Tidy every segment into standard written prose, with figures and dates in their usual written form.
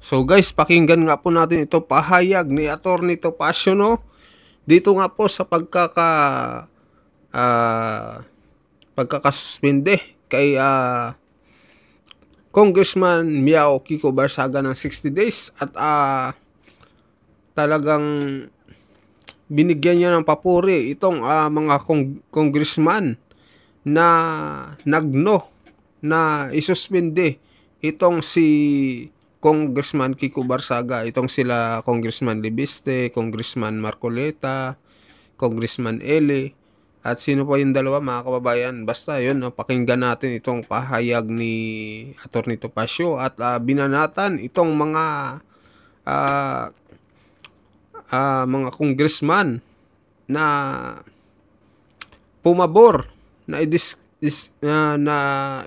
So guys, pakinggan nga po natin ito pahayag ni Atty. Topacio, no? Dito nga po sa pagkakasuspinde kay Congressman Miao Kiko Barsaga ng 60 days at talagang binigyan niya ng papuri itong mga congressman na nagno na isuspinde itong si Congressman Kiko Barsaga, itong sila Congressman Libiste, Congressman Marcoleta, Congressman Ele, at sino pa yung dalawa mga kababayan. Basta yun, pakinggan natin itong pahayag ni Atty. Topacio at binanatan itong mga congressman na pumabor na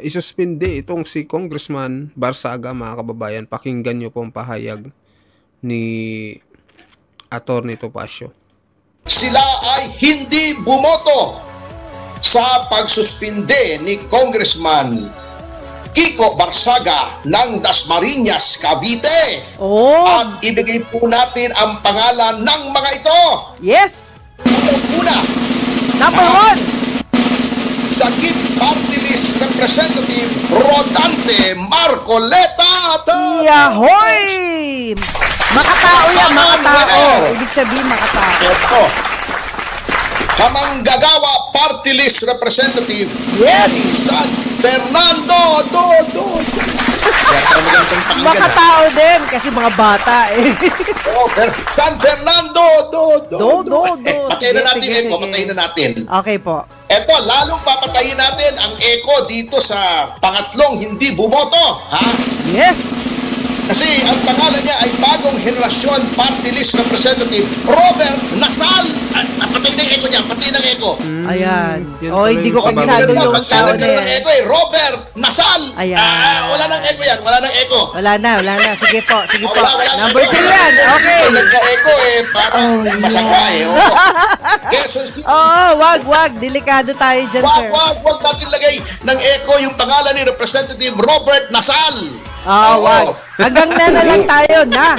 isuspinde itong si Congressman Barsaga mga kababayan. Pakinggan nyo pong pahayag ni Atty. Topacio. Sila ay hindi bumoto sa pagsuspinde ni Congressman Kiko Barsaga ng Dasmariñas, Cavite. At ibigay po natin ang pangalan ng mga ito. Yes! Una, number 1. Sakit Party List Representative Rodante Marcoleta. Yahoy! Makatao yan, makatao. Ibig sabihin makatao. Ito. Kamanggagawa Party List Representative San Fernando. Makatao din kasi mga bata eh. San Fernando. Patayin na natin sige, Eko, patayin na natin. Okay po. Eto, lalong papatayin natin ang Eko dito sa pangatlong hindi bumoto. Ha? Yes. Kasi ang pangalan niya ay Bagong Henerasyon Party List Representative Robert Nasal. Patayin na Eko niya, patayin na Eko. Ayan. Hindi ko kabisado yung tao na yan. Robert Nasal. Ayan. Wala nang Eko yan, wala nang Eko. Wala na. Sige po. Number 3 yan. Okay. Nagka-Eko parang masagwa Quezon City. Wag. Delikado tayo dyan, sir. Wag natin lagay ng Eko yung pangalan ni Representative Robert Nasal. Wag. Hanggang na lang tayo na.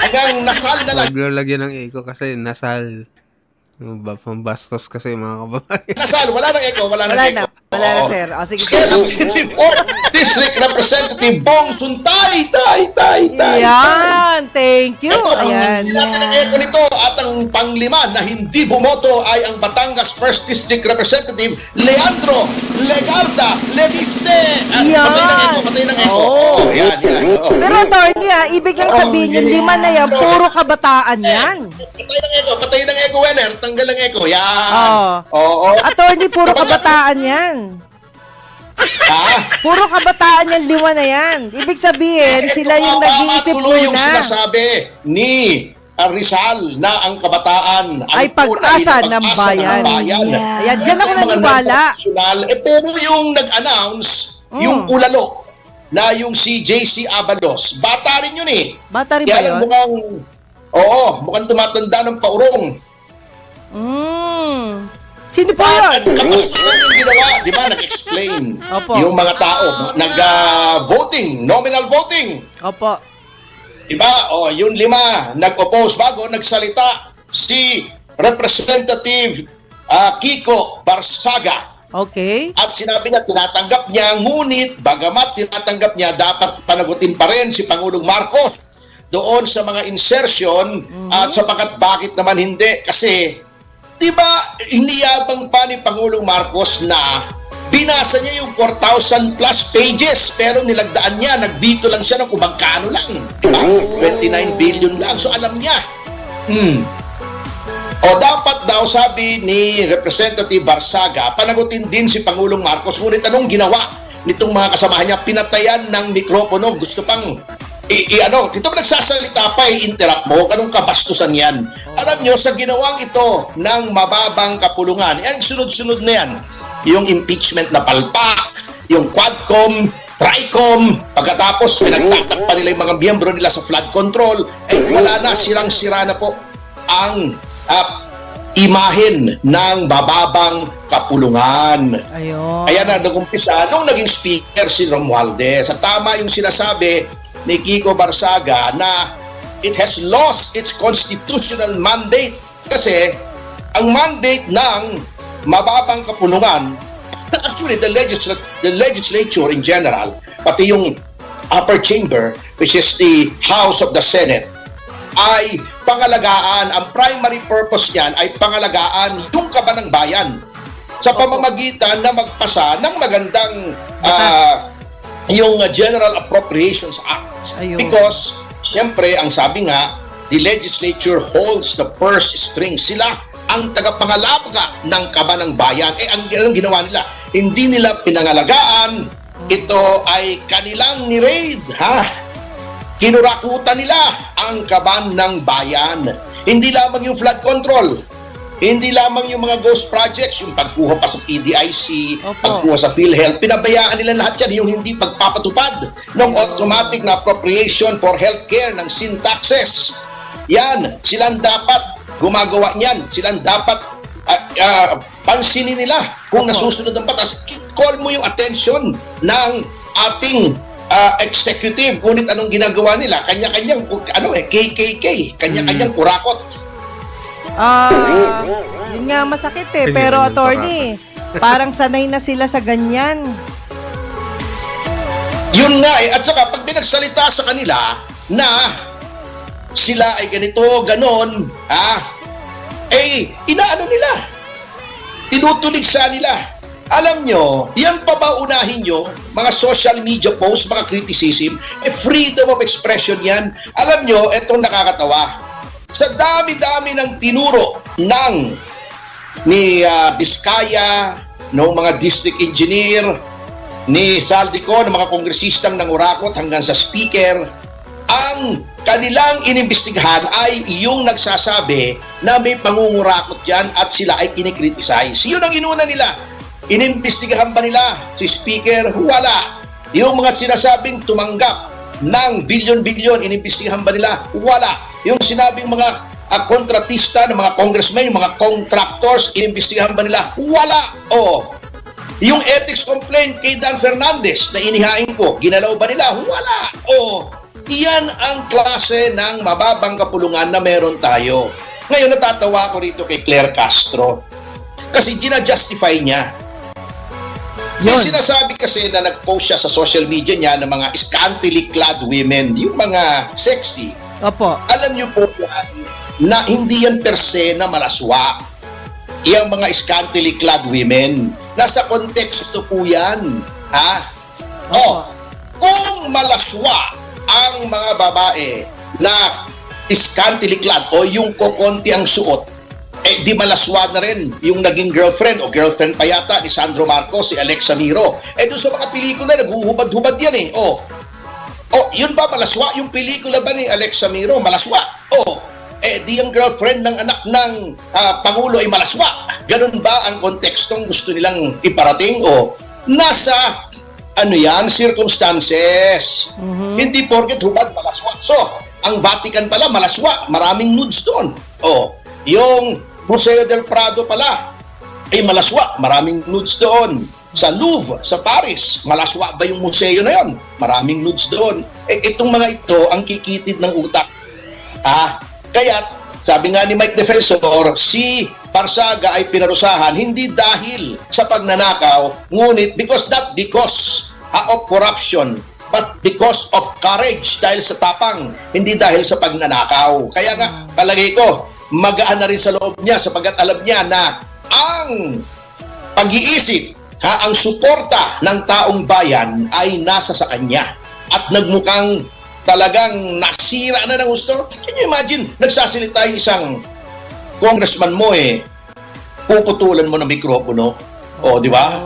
Hanggang Nasal na lang. Huwag lagyan ng Eko kasi Nasal. Pambastos kasi mga kababayan. Nasal, wala nang Eko, wala nang Eko. Wala na, sir. Sige. Quezon City 4th District Representative Bong Suntay. Yan, thank you. Ayan. Hindi natin ang Eko nito at ang panglima na hindi bumoto ay ang Batangas 1st District Representative Leandro Legarda Leviste. Patay ng Eko. Yan. Pero attorney, ibig lang sabihin yung 5 na yan, puro kabataan yan. Patay ng Eko, Wenner. Tanggal ng Eko. Yan. Attorney, puro kabataan yan. Puro kabataan yan, 5 na yan. Ibig sabihin, sila yung nag-iisip muna. Yung sinasabi ni Rizal na ang kabataan ay pag-asa ng bayan. Ayan, dyan ako naniwala. Pero yung nag-announce, yung ulalo, na yung si JC Abalos, bata rin yun eh. Bata rin ba yun? Mukhang tumatanda ng paurong. Sino pa yun? Tapos yung ginawa, di ba, nag-explain yung mga tao, nag-voting, nominal voting. Opo. Di ba? Yung 5, nag-oppose bago nagsalita si Representative Kiko Barsaga. Okay. At sinabi niya, tinatanggap niya, ngunit bagamat tinatanggap niya, dapat panagutin pa rin si Pangulong Marcos doon sa mga insertion at sapagkat bakit naman hindi? Kasi di ba, iniyabang pa ni Pangulong Marcos na binasa niya yung 4,000 plus pages pero nilagdaan niya, nag-veto lang siya ng kung magkano lang. Di ba? 29 billion lang. So alam niya. Dapat daw, sabi ni Representative Barsaga, panagutin din si Pangulong Marcos. Ngunit anong ginawa nitong mga kasamahan niya? Pinatayan ng mikropono. Gusto pang ito ba nagsasalita pa, interrupt mo? Anong kabastusan yan? Alam nyo, sa ginawang ito ng mababang kapulungan, yan, sunod-sunod na yan. Yung impeachment na palpak, yung Quadcom, Tricom, pagkatapos pinagtatakpan nila yung mga miyembro nila sa flood control, wala na, sirang-sira na po ang imahen ng bababang kapulungan. Ayun. Kaya na nag-umpisa, nung naging speaker si Romualdez, at tama yung sinasabi ni Kiko Barsaga na it has lost its constitutional mandate kasi ang mandate ng mababang kapulungan, actually the legislature in general, pati yung upper chamber, which is the House of the Senate, ay pangalagaan, ang primary purpose niyan ay pangalagaan yung kaban ng bayan sa pamamagitan na magpasa ng magandang yung General Appropriations Act. Ayun. Because, siyempre, ang sabi nga, the legislature holds the purse strings. Sila ang tagapangalaga ng kaban ng bayan. Ang ginawa nila, hindi nila pinangalagaan, ito ay kanilang ni-raid, kinurakutan nila ang kaban ng bayan. Hindi lamang yung flood control, hindi lamang yung mga ghost projects, yung pagkuha pa sa PDIC, pagkuha sa PhilHealth, pinabayaan nila lahat yan, yung hindi pagpapatupad ng automatic na appropriation for healthcare ng sin taxes. Yan, silang dapat gumagawa niyan, silang dapat pansinin nila kung nasusunod ang batas. I-call mo yung attention ng ating executive, ngunit anong ginagawa nila? Kanya-kanyang KKK, kanya-kanyang kurakot. Yun nga masakit pero attorney, parang sanay na sila sa ganyan. Yun nga at saka pag pinagsalita sa kanila na sila ay ganito, ganon, inaano nila, tinutuligsa nila. Alam nyo, yan pa ba unahin nyo, mga social media posts, mga criticism, freedom of expression yan. Alam nyo, etong nakakatawa, sa dami-dami ng tinuro ni Diskaya, ng mga district engineer, ni Saldico, ng mga kongresistang nangurakot hanggang sa speaker, ang kanilang inimbestigahan ay yung nagsasabi na may pangungurakot dyan at sila ay kinikriticize. Yun ang inuna nila. Inimbestigahan pa nila si speaker? Wala. Yung mga sinasabing tumanggap ng bilyon-bilyon, inimbestigahan ba nila? Wala. Yung sinabing mga kontratista ng mga congressmen, yung mga contractors, inimbestigahan ba nila? Wala. Yung ethics complaint kay Dan Fernandez na inihain ko, ginalaw ba nila? Wala. Iyan ang klase ng mababang kapulungan na meron tayo. Ngayon natatawa ko rito kay Claire Castro kasi gina-justify niya. May sinasabi kasi na nag-post siya sa social media niya ng mga scantily clad women, yung mga sexy. Opo. Alam niyo po na hindi yan per se na malaswa. Iyang mga scantily clad women, nasa konteksto po yan. Kung malaswa ang mga babae na scantily clad o yung kokonti ang suot, di malaswa na rin yung naging girlfriend o girlfriend pa yata ni Sandro Marcos, si Alexa Miro. Doon sa mga pelikula, naghuhubad-hubad yan yun ba malaswa? Yung pelikula ba ni Alexa Miro, malaswa? Di ang girlfriend ng anak ng Pangulo ay malaswa. Ganun ba ang kontekstong gusto nilang iparating? Nasa circumstances. Hindi porket hubad, malaswa. So, ang Vatican pala, malaswa. Maraming nudes doon. Yung Museo del Prado pala, ay malaswa. Maraming nudes doon. Sa Louvre, sa Paris, malaswa ba yung museo na yon? Maraming nudes doon. Itong mga ito ang kikitid ng utak. Kaya, sabi nga ni Mike Defensor, si Barsaga ay pinarusahan hindi dahil sa pagnanakaw, ngunit not because of corruption, but because of courage, dahil sa tapang, hindi dahil sa pagnanakaw. Kaya nga, palagay ko, magaan na rin sa loob niya sapagkat alam niya na ang pag-iisip, ang suporta ng taong bayan ay nasa sa kanya. At nagmukhang talagang nasira na ng gusto. Can you imagine, nagsasalita yung isang congressman mo puputulan mo ng mikropono. Di ba?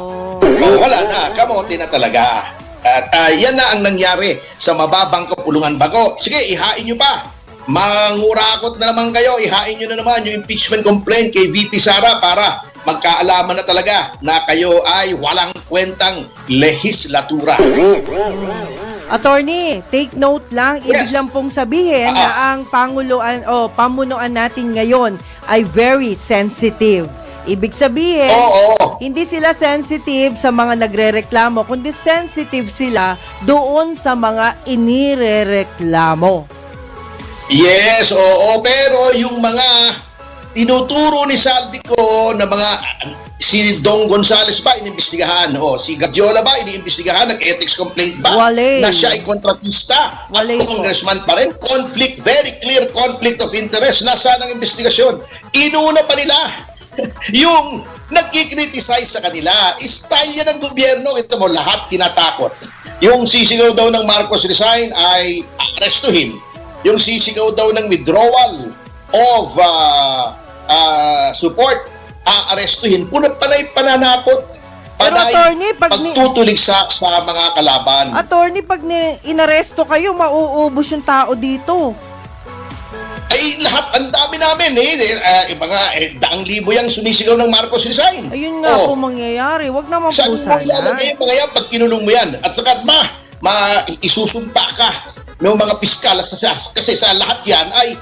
Wala na, kamote na talaga. At yan na ang nangyari sa mababang kapulungan bago. Sige, ihain nyo pa. Mangurakot na naman kayo, ihain nyo na naman yung impeachment complaint kay VP Sara para magkaalaman na talaga na kayo ay walang kwentang lehislatura. Attorney, take note lang, ibig lang pong sabihin na ang pamunuan natin ngayon ay very sensitive. Ibig sabihin, Oo. hindi sila sensitive sa mga nagrereklamo, kundi sensitive sila doon sa mga inirereklamo. Yes, oo. Pero yung mga tinuturo ni Saldico na mga si Dong Gonzales ba inimbestigahan? O si Gadiola ba iniimbestigahan? Nag-ethics complaint ba? Wale. Na siya ay kontratista at Wale po. congressman pa rin? Conflict, very clear conflict of interest. Nasaan ang investigasyon? Inuna pa nila yung nagkikriticize sa kanila. Style yan ng gobyerno. Ito mo, lahat tinatakot. Yung sisigaw daw ng Marcos resign ay arestuhin. Yung sisigaw daw ng withdrawal of support, aarestuhin. Panay pananakot. Pero Panay attorney, pagtutulig sa mga kalaban. Attorney, pag inaresto kayo, mauubos yung tao dito. Ay, lahat, ang dami namin mga daang libo yung sumisigaw ng Marcos resign. Ayun nga po mangyayari. Wag naman po Saan mo sana. ilalagay yung mga yan pag kinulong mo yan? At saka isusumpa ka ng mga piskal kasi sa lahat yan ay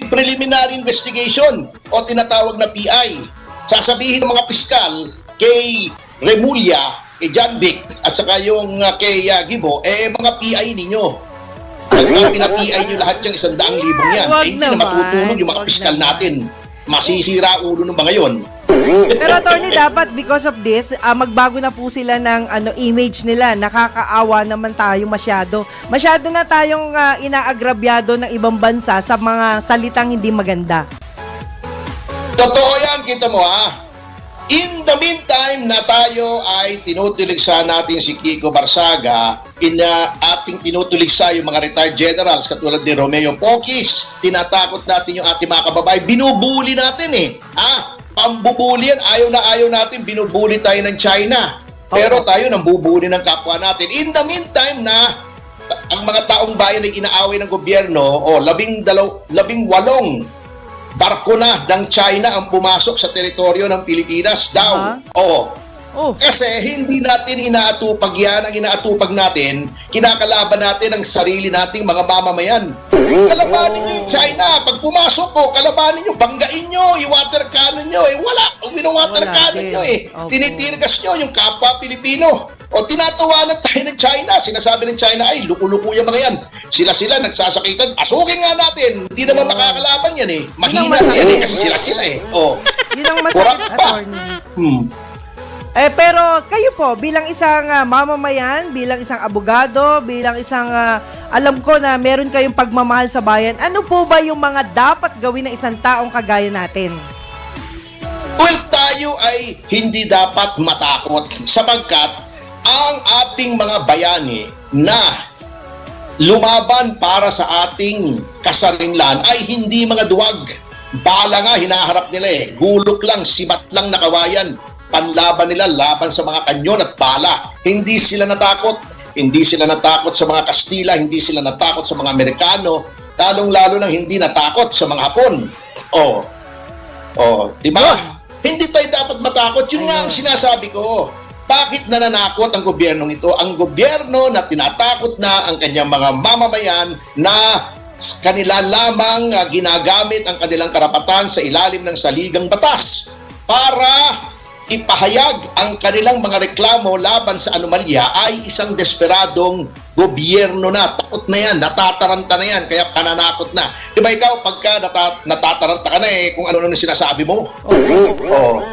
preliminary investigation o tinatawag na PI. Sasabihin ng mga piskal kay Remulla, kay John Vic at saka yung kay Gibo, mga PI ninyo. Pagka pina-PI nyo lahat yung 100,000 yan, hindi na matutulog yung mga piskal natin. Masisira ulo ng mga yon. Pero attorney, dapat because of this, magbago na po sila ng image nila. Nakakaawa naman tayo masyado. Masyado na tayong inaagrabyado ng ibang bansa sa mga salitang hindi maganda. Totoo yan, kita mo In the meantime na tayo ay tinutuligsa natin si Kiko Barsaga, ating tinutuligsa yung mga retired generals katulad ni Romeo Poquis, tinatakot natin yung ating mga kababae, binubuli natin pambubuli yan, ayaw natin, binubuli tayo ng China. Pero tayo nang bubuli ng kapwa natin. In the meantime na ang mga taong bayan ay inaaway ng gobyerno, 18 barko na ng China ang pumasok sa teritoryo ng Pilipinas daw. Kasi hindi natin inaatupag yan. Ang inaatupag natin, kinakalaban natin ang sarili nating mga mamamayan. Kalabanin nyo yung China. Pag pumasok po, kalabanin nyo, banggain nyo, i-water cannon nyo. Wala. Wino-water cannon nyo Tinitirgas nyo yung kapwa Pilipino. Tinatawanan tayo ng China. Sinasabi ng China, ay, luku-luku yung mga yan. Sila nagsasakitan. Pasukin nga natin. Hindi naman makakalaban yan Mahina yan kasi sila Yun ang masakit, attorney. Pero kayo po, bilang isang mamamayan, bilang isang abogado, bilang isang alam ko na meron kayong pagmamahal sa bayan, ano po ba yung mga dapat gawin ng isang taong kagaya natin? Well, tayo ay hindi dapat matakot sapagkat ang ating mga bayani na lumaban para sa ating kasarinlan ay hindi mga duwag. Bala nga, hinaharap nila Gulok lang, sibat lang na kawayan. Panlaban nila, laban sa mga kanyon at bala. Hindi sila natakot. Hindi sila natakot sa mga Kastila, hindi sila natakot sa mga Amerikano, lalong-lalo nang hindi natakot sa mga Hapon. Di ba? Hindi tayo dapat matakot. Yun nga ang sinasabi ko. Bakit nananakot ang gobyernong ito? Ang gobyerno na tinatakot na ang kanyang mga mamamayan na kanila lamang ginagamit ang kanilang karapatan sa ilalim ng saligang batas para ipahayag ang kanilang mga reklamo laban sa anomalya ay isang desperadong gobyerno na. Takot na yan, natataranta na yan, kaya pananakot na. Diba ikaw, pagka natataranta ka na kung ano sinasabi mo?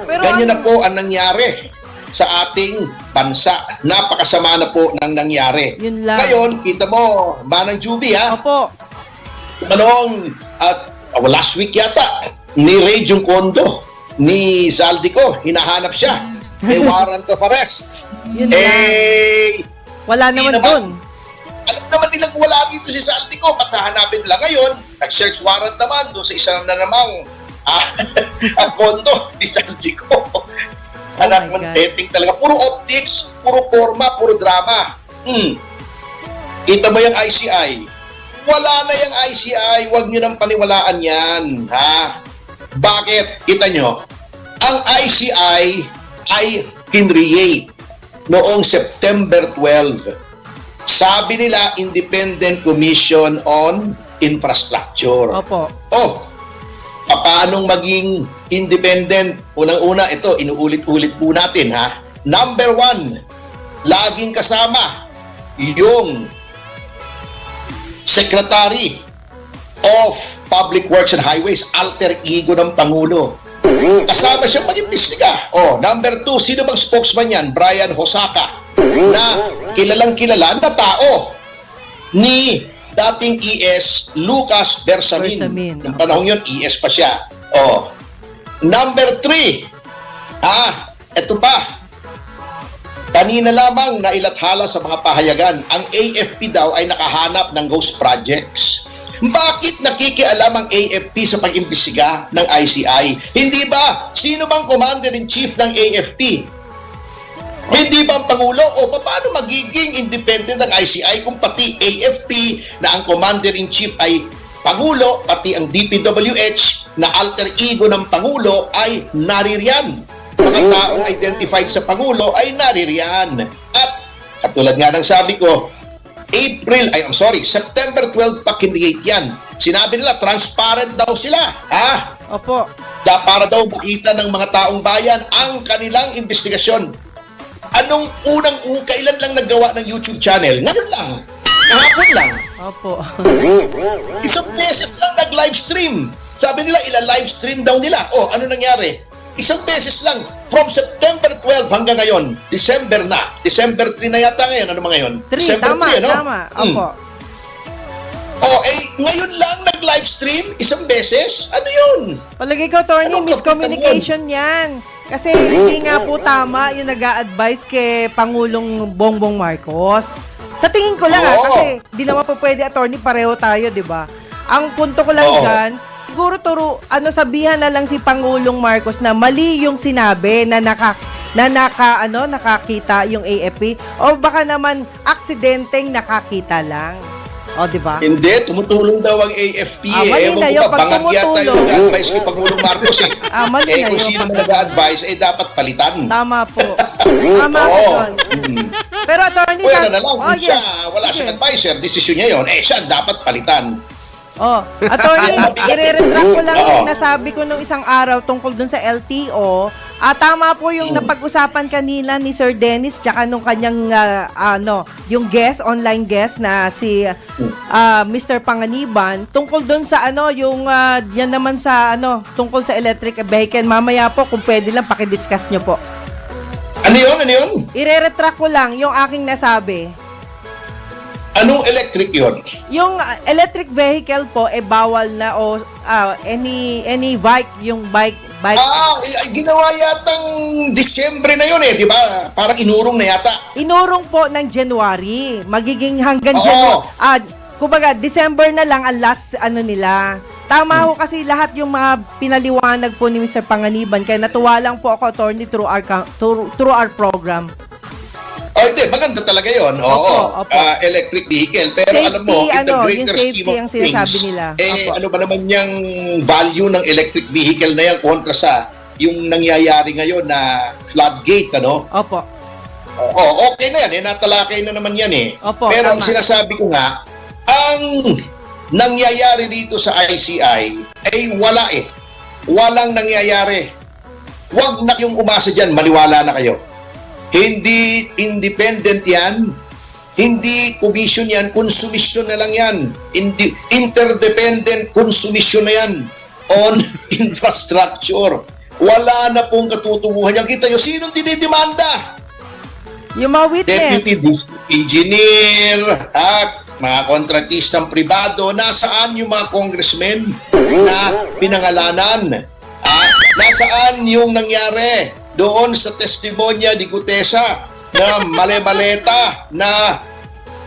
Ganyan na po ang nangyari sa ating bansa. Napakasama na po nang nangyari. Ngayon, kita mo, Manang Juby Opo. Last week yata, ni Ray Juncondo, ni Saldico, hinahanap siya. May warrant of arrest. Wala naman doon. Alam naman nilang wala dito si Saldico. Patahanapin nila ngayon. Nag-search warrant naman doon sa isa na namang kondo ni Saldico. Anak mo, taping talaga. Puro optics, puro forma, puro drama. Kita mo yung ICI. Wala na yung ICI. Huwag nyo nang paniwalaan yan. Bakit? Kita nyo, ang ICI ay kinreate noong September 12. Sabi nila, Independent Commission on Infrastructure. Opo. Paanong maging independent. Unang-una, ito, inuulit-ulit po natin, ha? Number 1, laging kasama yung Secretary of Public Works and Highways, alter ego ng Pangulo. Kasama siya mag-imbestiga. Number 2, sino bang spokesman yan? Brian Hosaka, na kilalang-kilala na tao ni dating ES Lucas Bersamin. Ng panahon yun, ES pa siya. Number 3, eto pa, kanina lamang na ilathala sa mga pahayagan, ang AFP daw ay nakahanap ng ghost projects. Bakit nakikialam ang AFP sa pag-imbestiga ng ICI? Hindi ba? Sino bang Commander-in-Chief ng AFP? Hindi ba ang Pangulo? O paano magiging independent ng ICI kung pati AFP na ang Commander-in-Chief ay Pangulo, pati ang DPWH na alter ego ng Pangulo ay naririyan? Mga taong identified sa Pangulo ay naririyan. At katulad nga ng sabi ko, September 12 pa kinigate yan. Sinabi nila, transparent daw sila. Opo. Para daw makita ng mga taong bayan ang kanilang investigasyon. Anong kailan lang naggawa ng YouTube channel? Ngayon lang. Kahapon lang. Opo. Isang beses lang nag-live stream. Sabi nila, ila-live stream daw nila. Ano nangyari? Isang beses lang. From September 12 hanggang ngayon, December na. December 3 na yata ngayon. Ano mga ngayon? 3, December tama, 3, ano? Tama, opo. Ngayon lang nag-live stream? Isang beses? Ano yun? Palagay ko, Tony, miscommunication yan. Kasi hindi nga po tama yung nag-a-advise kay Pangulong Bongbong Marcos. Sa tingin ko lang kasi di naman po pwede, attorney, pareho tayo, di ba? Ang punto ko lang dyan, siguro sabihan na lang si Pangulong Marcos na mali yung sinabi na nakakita yung AFP, o baka naman aksidenteng nakakita lang. Di ba? Hindi, tumutulong daw ang AFP. Mali na yun, pag tumutulong. Nag-advise kay Pangulong Marcos mali na kung yun. sino man nag-advise, dapat palitan. Tama po. Tama po yun. Pero attorney, na lang, kung siya, wala siyang advisor, desisyon niya yun, siya dapat palitan. Attorney, i-retract ko lang yung nasabi ko nung isang araw tungkol dun sa LTO. Tama po yung napag-usapan kanina ni Sir Dennis tsaka nung kanyang yung online guest na si Mr. Panganiban tungkol dun sa yung yan naman sa tungkol sa electric vehicle. Mamaya po kung pwede lang paki-discuss nyo po. Ano yun? I-retract ko lang yung aking nasabi. Anong electric yun? Yung electric vehicle po bawal na any bike, yung bike. Ginawa yatang Disyembre na yun di ba? Parang inurong na yata. Inurong po ng January. Magiging hanggang January. Kumbaga, December na lang ang last nila. Tama ho kasi lahat yung mga pinaliwanag po ni Mr. Panganiban. Kaya natuwa lang po ako, attorney, through our program. Hindi, maganda talaga yun. Opo. Electric vehicle. Pero safety, alam mo, in the greater scheme of ang sinasabi nila. Ano ba naman yung value ng electric vehicle na yan kontra sa yung nangyayari ngayon na floodgate, Opo. Okay na yan. Natalakay na naman yan Opo, pero tama. ang sinasabi ko nga, ang nangyayari dito sa ICI ay wala Walang nangyayari. Huwag na yung umasa dyan, maniwala na kayo. Hindi independent yan, hindi commission yan, konsumisyon na lang yan. Interdependent consumption na yan on infrastructure. Wala na pong katutunguhan yan. Kita nyo, sinong dinidemanda? Yung mga witness. Deputy District Engineer, mga kontratistang pribado, nasaan yung mga congressmen na pinangalanan? Nasaan yung nangyari doon sa testimonya ni Gutesa na male-maleta na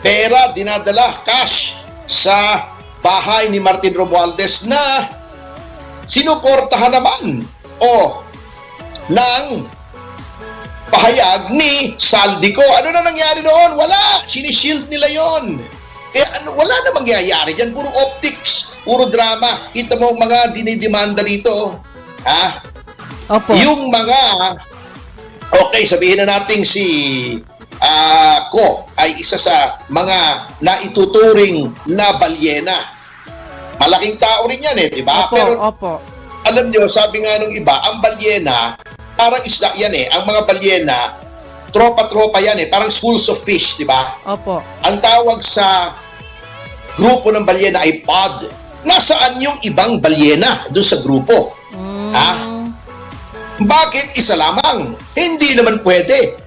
pera dinadala, cash, sa bahay ni Martin Romualdez na sinuportahan naman ng pahayag ni Saldico. Ano na nangyari doon? Wala. Sinishield nila yon. Wala na mangyayari dyan. Puro optics, puro drama. Kita mo mga dinidemanda dito. Opo. Yung mga, sabihin na natin si Ko ay isa sa mga naituturing na balyena. Malaking tao rin yan di ba? Opo, Pero opo. alam nyo, sabi nga nung iba, ang balyena, parang isda yan eh. Ang mga balyena, tropa-tropa yan eh. Parang schools of fish, di ba? Opo. Ang tawag sa grupo ng balyena ay pod. Nasaan yung ibang balyena doon sa grupo? Ha? Bakit isa lamang? Hindi naman pwede.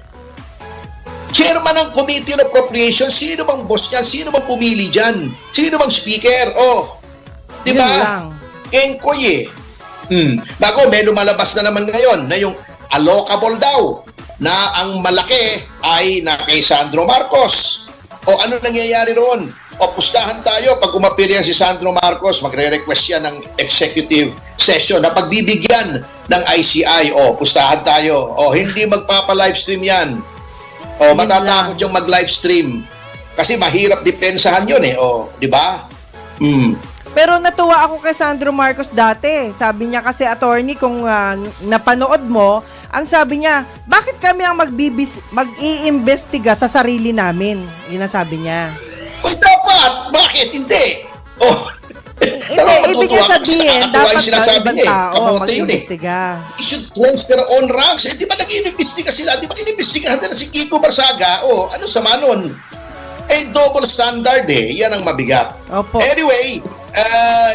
Chairman ng Committee on Appropriation, sino bang boss yan? Sino bang pumili dyan? Sino bang speaker? Oh, di ba? Kengkoy eh. Bago, may lumalabas na naman ngayon na yung allocable daw na ang malaki ay na kay Sandro Marcos. O ano nangyayari roon? O pustahan tayo pag umapir yan si Sandro Marcos, magre-request yan ng executive session na pagbibigyan ng ICI. O pustahan tayo. O hindi magpapa-livestream yan. O matatakot yung mag-livestream. Kasi mahirap depensahan yun eh. O, di ba? Pero natuwa ako kay Sandro Marcos dati. Sabi niya kasi, attorney, kung napanood mo, ang sabi niya, bakit kami ang mag-iimbestiga sa sarili namin? Yun ang sabi niya. Uy, dapat! Bakit? Hindi! Oh, hindi, ibig niya sabihin, dapat ibang tao mag-iimbestiga. They should cleanse their own ranks. Eh, di ba nag-iimbestiga sila? Di ba inimbestigahan na si Kiko Barsaga? Oh, ano sama nun? Eh, double standard eh. Yan ang mabigat. Opo. Anyway,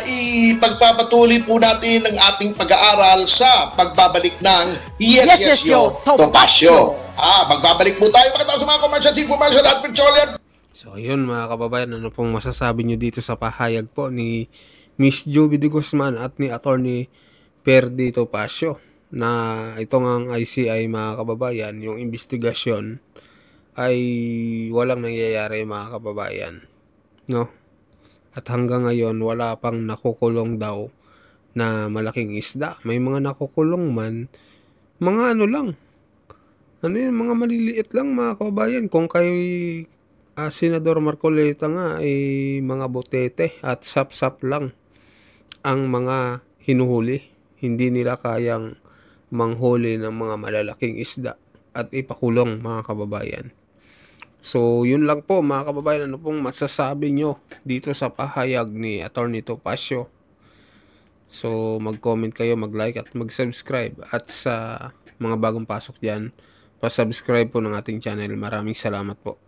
ipagpapatuloy po natin ang ating pag-aaral sa pagbabalik ng Yes, Yo, Topacio. Magbabalik po tayo pagkatapos sa mga commercial information at petroleum. So, yun mga kababayan, ano pong masasabi nyo dito sa pahayag po ni Miss Joby de Guzman at ni Attorney Perdi Topacio na itong ang ICI mga kababayan, yung investigasyon ay walang nangyayari mga kababayan, no? At hanggang ngayon wala pang nakukulong daw na malaking isda. May mga nakukulong man, mga ano lang, ano yun, mga maliliit lang mga kababayan. Kung kay Senador Marcoleta nga ay mga botete at sap-sap lang ang mga hinuhuli. Hindi nila kayang manghuli ng mga malalaking isda at ipakulong mga kababayan. So, yun lang po mga kababayan, ano pong masasabi nyo dito sa pahayag ni Attorney Topacio. So, mag-comment kayo, mag-like at mag-subscribe. At sa mga bagong pasok dyan, pa-subscribe po ng ating channel. Maraming salamat po.